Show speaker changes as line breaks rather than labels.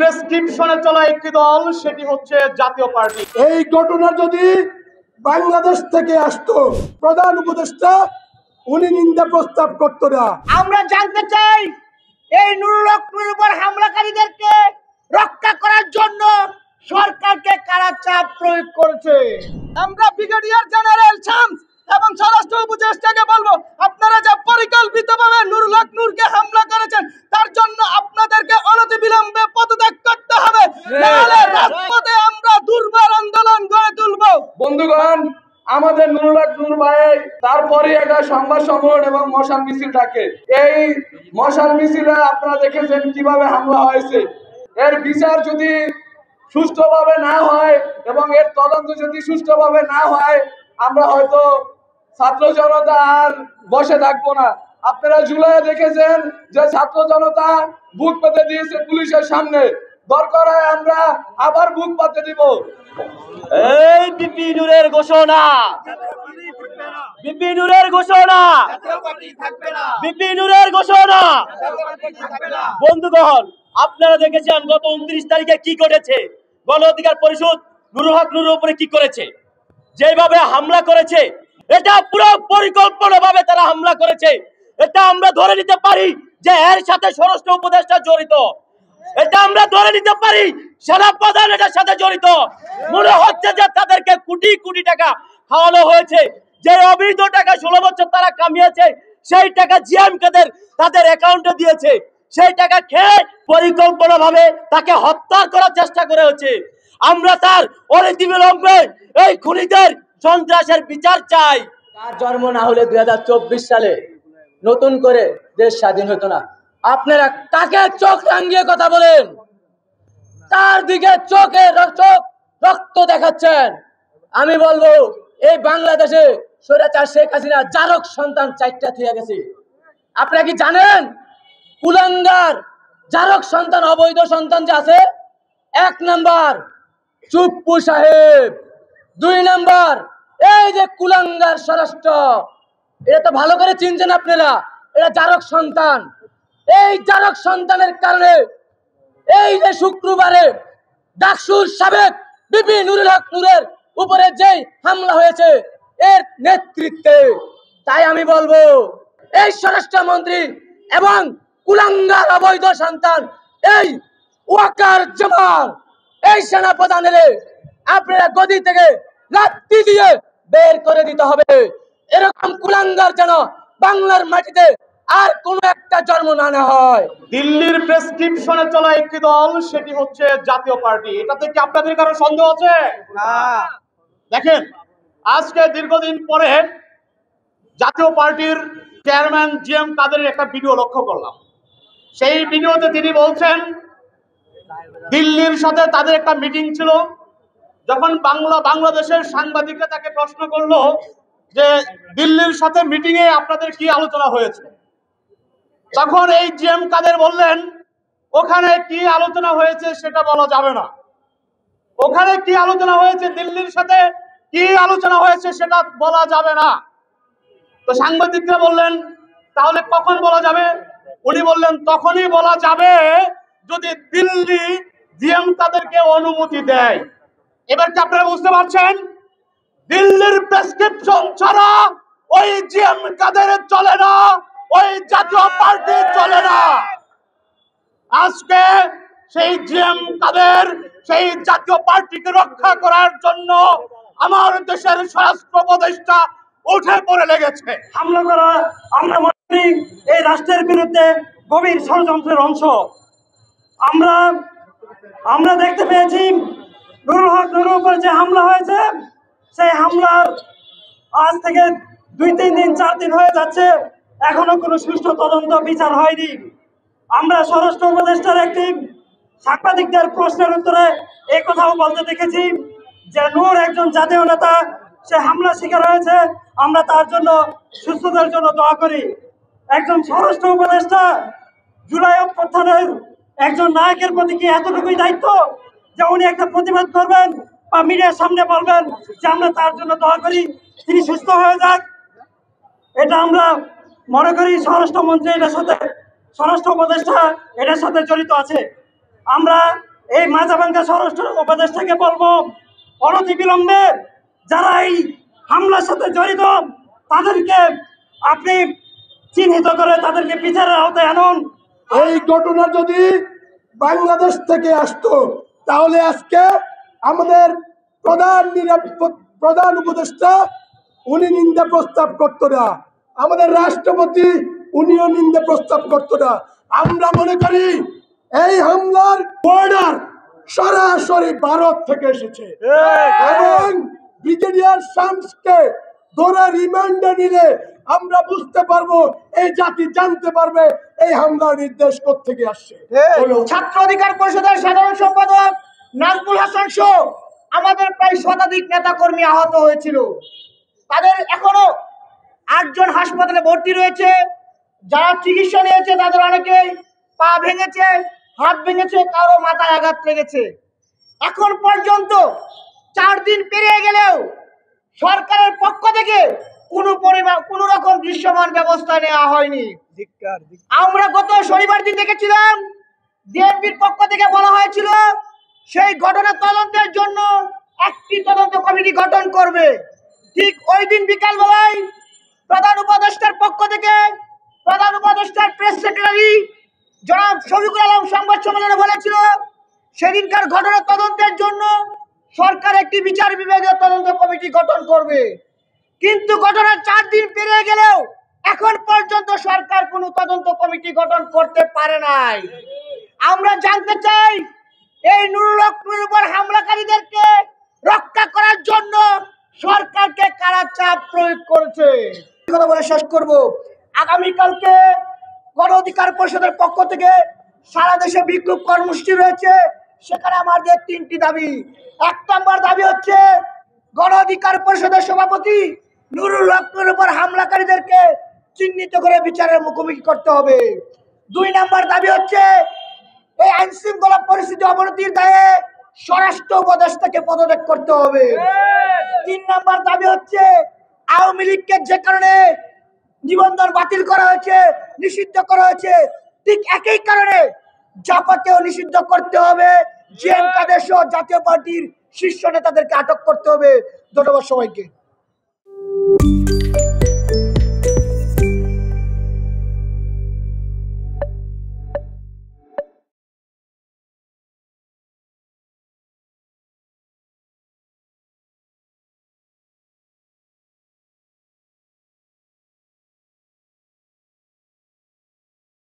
প্রেসক্রিপশনে চলা একটি দল, সেটি হচ্ছে জাতীয় পার্টি।
এই ঘটনা যদি বাংলাদেশ থেকে আসতো, প্রধান উপদেষ্টা উনি নিন্দা প্রস্তাব করতো না।
আমরা জানতে চাই এই নুরুল হকের উপর হামলাকারীদেরকে রক্ষা করার জন্য সরকারকে কারা চাপ প্রয়োগ করেছে।
আমরা ব্রিগেডিয়ার জেনারেল শামস এবং স্বরাষ্ট্র উপদেষ্টাকে বলবো, আপনারা যে পরিকল্পিতভাবে নুরুল হক নূরকে হামলা করেছেন তার জন্য আপনাদেরকে অনতিবিলম্বে পদত্যাগ করতে হবে, নাহলে রাজপথে আমরা দুর্বার আন্দোলন গড়ে তুলবো।
বন্ধুগণ, আমাদের নুরুল হক নূর ভাই তারপরে একটা সংবাদ সম্মেলন এবং মশাল মিছিল ডাকে। এই মশাল মিছিলে আপনারা দেখেছেন কিভাবে হামলা হয়েছে। এর বিচার যদি সুষ্ঠুভাবে না হয় এবং এর তদন্ত যদি সুষ্ঠুভাবে না হয়, আমরা হয়তো ছাত্র জনতা আর বসে থাকবো না। আপনারা জুলাই দেখেছেন যে ছাত্র জনতা বুক পেতে দিয়েছে পুলিশের সামনে। দরকার হয় আমরা আবার বুক পাতে দিব।
এই বিপি নূরের ঘোষণা, বিপি নূরের ঘোষণা, বিপি নূরের ঘোষণা। বন্ধুগণ, আপনারা দেখেছেন গত 29 তারিখে কি ঘটেছে। গণ অধিকার পরিষদ নুরুল হক নূরের উপরে কি করেছে, যেভাবে হামলা করেছে, এটা পুরো পরিকল্পনাভাবে তারা হামলা করেছে। এটা আমরা ধরে নিতে পারি যে এর সাথে স্বরাষ্ট্র উপদেষ্টা জড়িত। এটা আমরা ধরে নিতে পারি সেনাপ্রধান এটার সাথে জড়িত। মনে হচ্ছে যে তাদেরকে কোটি কোটি টাকা খাওয়ানো হয়েছে। যে অবৈধ টাকা 16 বছর তারা কামিয়েছে, সেই টাকা জিএম কাদের তাদের অ্যাকাউন্টে দিয়েছে। সেই টাকা খেয়ে পরিকল্পনাভাবে তাকে হত্যা করার চেষ্টা করা হয়েছে। আমরা তার অনতিবিলম্বে এই খুনিদের সন্ত্রাসের বিচার চাই।
তার জন্ম না হলে 2024 সালে নতুন করে দেশ স্বাধীন হতো না। আপনারা কাকে চোখ রাঙিয়ে কথা বলেন? তার দিকে চোখে চোখ রক্ত দেখাচ্ছেন। আমি বলবো, এই বাংলাদেশে স্বৈরাচার শেখ হাসিনা জারক সন্তান 4টা থুয়ে গেছে। আপনারা কি জানেন কুলাঙ্গার জারক সন্তান, অবৈধ সন্তান যে আছে? 1 নাম্বার চুপ্পু সাহেব, 2 নাম্বার এই যে কুলাঙ্গার স্বরাষ্ট্র। এটা তো ভালো করে চিনছেন আপনারা, এরা জারক সন্তান। এই জারক সন্তানের কারণে এই যে শুক্রবারে ডাকসুর সাবেক বিপি নুরুল হক নূরের উপরে যেই হামলা হয়েছে এর নেতৃত্বে। তাই আমি বলবো, এই স্বরাষ্ট্রমন্ত্রী এবং কুলাঙ্গার অবৈধ সন্তান এই ওয়াকার জামাল, এই সেনাপ্রধানের আপনারা গদি থেকে লাথি দিয়ে বের করে দিতে হবে। এরকম কুলাঙ্গার যেন বাংলার মাটিতে আর কোন একটা জন্ম না হয়।
দিল্লির প্রেসক্রিপশনে চলা একটি দল, সেটি হচ্ছে জাতীয় পার্টি। এটাতে কি আপনাদের কারো সন্দেহ আছে? দেখেন, আজকে দীর্ঘদিন পরে জাতীয় পার্টির চেয়ারম্যান জিএম কাদেরের একটা ভিডিও লক্ষ্য করলাম। সেই ভিডিওতে তিনি বলছেন দিল্লির সাথে তাদের একটা মিটিং ছিল। যখন বাংলাদেশের সাংবাদিকরা তাকে প্রশ্ন করলো যে দিল্লির সাথে মিটিং এ আপনাদের কি আলোচনা হয়েছে, তখন এই জিএম কাদের বললেন ওখানে কি আলোচনা হয়েছে সেটা বলা যাবে না। ওখানে কি আলোচনা হয়েছে, দিল্লির সাথে কি আলোচনা হয়েছে সেটা বলা যাবে না। তো সাংবাদিকরা বললেন তাহলে কখন বলা যাবে? উনি বললেন তখনই বলা যাবে যদি দিল্লি জিএম তাদেরকে অনুমতি দেয়। এবার কি আপনারা বুঝতে পারছেন? দিল্লির প্রেসক্রিপশন ছাড়া ওই জিএম কাদের চলে না, ওই জাতীয় পার্টি চলে না। আজকে সেই জিএম কাদের সেই জাতীয় পার্টিকে রক্ষা করার জন্য আমার দেশের স্বরাষ্ট্র উপদেষ্টা উঠে পড়ে লেগেছে।
হামলা করা আমরা মনে করি এই রাষ্ট্রের বিরুদ্ধে গভীর ষড়যন্ত্রের অংশ। আমরা দেখতে পেয়েছি নুরুল হক নূরের উপর যে হামলা হয়েছে, সেই হামলার আজ থেকে 2-3 দিন 4 দিন হয়ে যাচ্ছে, এখনো কোনো সুষ্ঠু তদন্ত বিচার হয়নি। আমরা স্বরাষ্ট্র উপদেষ্টার একটি সাংবাদিকদের প্রশ্নের উত্তরে এই কথাও বলতে দেখেছি যে নূর একজন জাতীয় নেতা, সে হামলা শিকার হয়েছে, আমরা তার জন্য সুস্থতার জন্য দোয়া করি। একজন স্বরাষ্ট্র উপদেষ্টা জুলাই অভ্যুত্থানের একজন নায়কের প্রতি কি এতটুকুই দায়িত্ব যে উনি একটা প্রতিবাদ করবেন বা মিডিয়ার সামনে বলবেন যে আমরা তার জন্য দোয়া করি তিনি সুস্থ হয়ে যাক? এটা আমরা মনে করি স্বরাষ্ট্রমন্ত্রী এটার সাথে, স্বরাষ্ট্র উপদেষ্টা এটার সাথে জড়িত আছে। আমরা এই মাঝাভাঙ্গা স্বরাষ্ট্র উপদেষ্টাকে বলবো, অনতিবিলম্বে যারা এই হামলার সাথে জড়িত তাদেরকে আপনি চিহ্নিত করে তাদেরকে বিচারের আওতায় আনুন।
এই ঘটনা যদি বাংলাদেশ থেকে আসতো তাহলে আজকে আমাদের প্রধান উপদেষ্টা উনি নিন্দা প্রস্তাব করতো না, আমাদের রাষ্ট্রপতি উনিও নিন্দা প্রস্তাব করতো না। আমরা মনে করি এই হামলার অর্ডার সরাসরি ভারত থেকে এসেছে এবং ব্রিগেডিয়ার শামসকে ধরে রিমান্ডে নিলে আমরা বুঝতে পারবো, এই জাতি জানতে পারবে এই হামলার নির্দেশ কোত্থেকে আসছে।
ছাত্র অধিকার পরিষদের সাধারণ সম্পাদক নাজমুল হাসান সহ আমাদের প্রায় শতাধিক নেতা কর্মী আহত হয়েছিল। তাদের এখনো 8 জন হাসপাতালে ভর্তি রয়েছে। যারা চিকিৎসা নিয়েছে তাদের অনেকেই পা ভেঙেছে, হাত ভেঙেছে, কারো মাথায় আঘাত লেগেছে। এখন পর্যন্ত 4 দিন পেরিয়ে গেলেও সরকারের পক্ষ থেকে কোনো রকম দৃশ্যমান ব্যবস্থা নেওয়া হয়নি। আমরা গত শনিবার দিন দেখেছিলাম বিএনপির পক্ষ থেকে বলা হয়েছিল সেই ঘটনা তদন্তের জন্য একটি তদন্ত কমিটি গঠন করবে। ঠিক ওই দিন বিকাল বেলায় প্রধান উপদেষ্টার পক্ষ থেকে প্রধান উপদেষ্টার প্রেস সেক্রেটারি জনাব শফিকুল আলম সংবাদ সম্মেলনে বলেছিল সেদিনকার ঘটনা তদন্তের জন্য সরকার একটি বিচার বিভাগীয় তদন্ত কমিটি গঠন করবে। কিন্তু ঘটনার 4 দিন পেরিয়ে গেলেও এখন পর্যন্ত সরকার কোনো তদন্ত কমিটি গঠন করতে পারে নাই। আমরা জানতে চাই এই নুরুল হকের উপর হামলাকারীদেরকে রক্ষা করার জন্য সরকারকে কারা চাপ প্রয়োগ করেছে। কথা বলে শেষ করব। আগামীকালকে গণ অধিকার পরিষদের পক্ষ থেকে সারা দেশে বিক্ষোভ কর্মসূচি রয়েছে। সেখানে আমাদের 3টি দাবি। 1 নম্বর দাবি হচ্ছে গণ অধিকার পরিষদের সভাপতি নুরুল হকের উপর হামলাকারীদেরকে চিহ্নিত করে বিচারের মুখোমুখি করতে হবে। 2 নম্বর দাবি হচ্ছে এই আইন শৃঙ্খলা পরিস্থিতি অবনতির দায়ে স্বরাষ্ট্র উপদেষ্টাকে পদত্যাগ করতে হবে। 3 নম্বর দাবি হচ্ছে আওয়ামী লীগকে যে কারণে নিবন্ধন বাতিল করা হয়েছে, নিষিদ্ধ করা হয়েছে, ঠিক একই কারণে জাপাকেও নিষিদ্ধ করতে হবে। জিএম কাদের সহ জাতীয় পার্টির শীর্ষ নেতাদেরকে আটক করতে হবে। ধন্যবাদ সবাইকে।